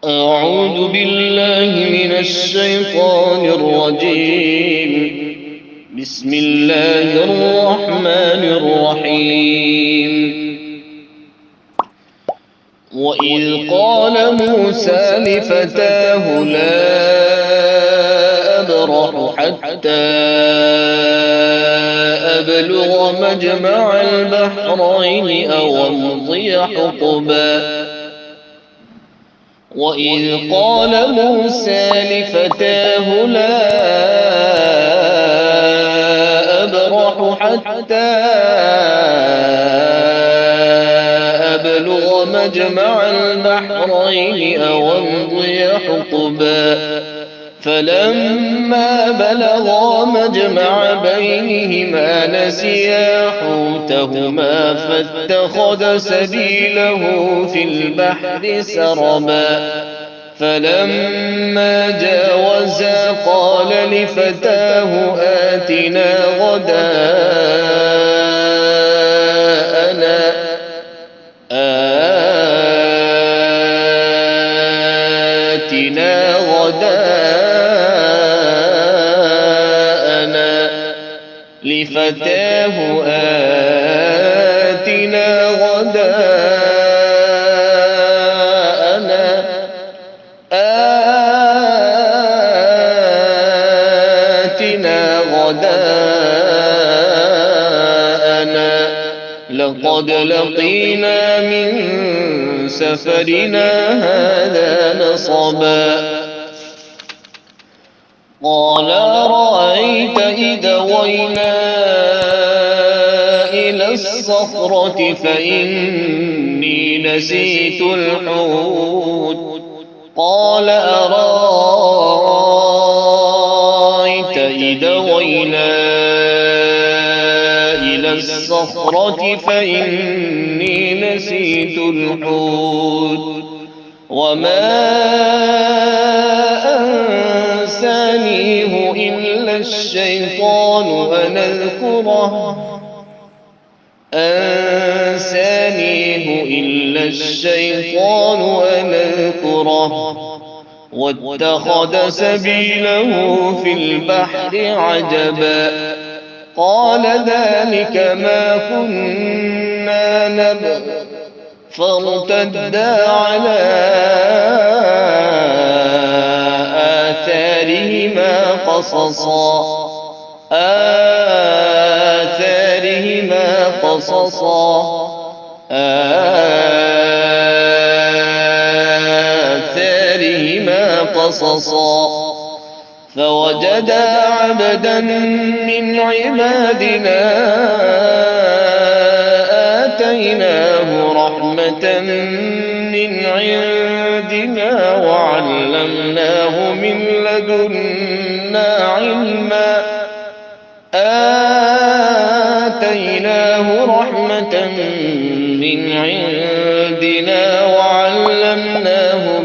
أعوذ بالله من الشيطان الرجيم. بسم الله الرحمن الرحيم. وإذ قال موسى لفتاه لا أبرح حتى أبلغ مجمع البحرين أو أمضي حقبا وإذ قال موسى لفتاه لا أبرح حتى أبلغ مجمع البحرين أو أمضي حقبا فلما بلغا مجمع بينهما نسيا حوتهما فاتخذ سبيله في البحر سربا فلما جاوزا قال لفتاه آتنا غداءنا آتنا غداءنا لفتاه آتنا غداءنا آتنا غداءنا لقد لقينا من سفرنا هذا نصبا قال أرأيت إذا وينا إلى الصخرة فإني نسيت الحوت قال أرأيت إذا وينا إلى الصخرة فإني نسيت الحوت وما أنسانيه إلا الشيطان أن أذكره واتخذ سبيله في البحر عجبا قال ذلك ما كنا نبغ فارتدا على آثارهما قصصا فوجدا عبدا من عبادنا آتيناه رحمة من عندنا وعلمناه من لدنا علما آتيناه رحمة من عندنا وعلمناه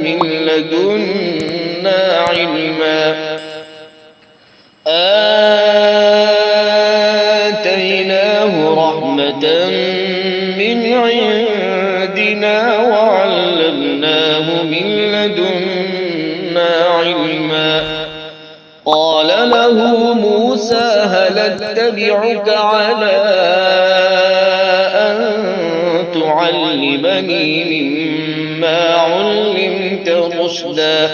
من لدنا علما قال له موسى هل اتبعك على أن تعلمني مما علمت رشدا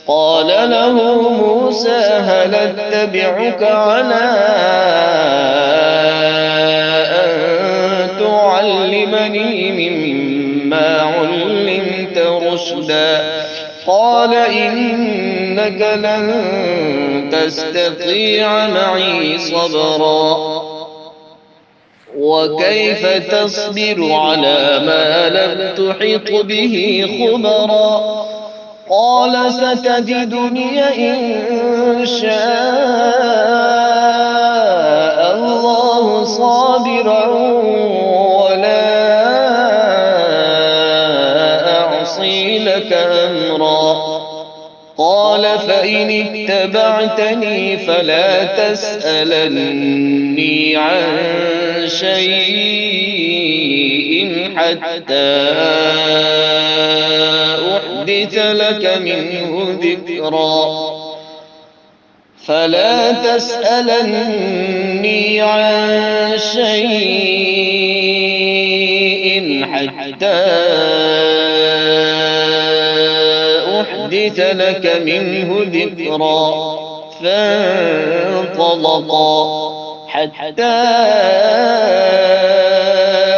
قال له موسى هل اتبعك على أن تعلمني مما علمت رشدا قال إنك لن تستطيع معي صبرا وكيف تصبر على ما لم تحط به خبرا قال ستجدني إن شاء الله صابرا ولا أعصي لك أمرا قال فإن اتبعتني فلا تسألني عن شيء حتى أحدث لك منه ذكرا فلا تسألني عن شيء حتى أحدث لك منه ذكرا فانطلقا حتى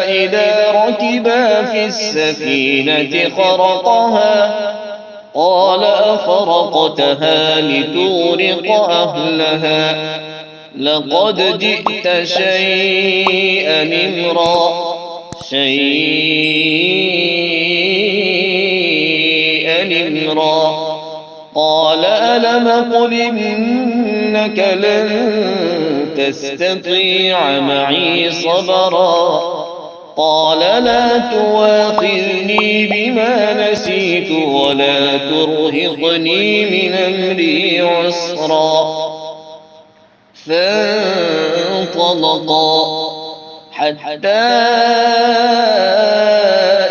إذا ركبا في السفينة خرقها قال أخرقتها لتغرق أهلها لقد جئت شيئا إمرا قال ألم قل إنك لن تستطيع معي صبرا قال لا تواخذني بما نسيت ولا ترهقني من أمري عسرا فانطلقا حتى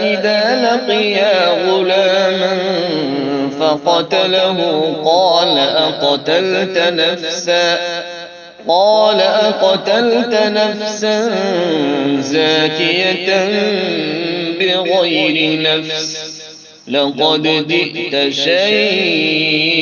إذا لقيا غلاما فقتله قال أقتلت نفسا زاكية بغير نفس لقد جئت شيئا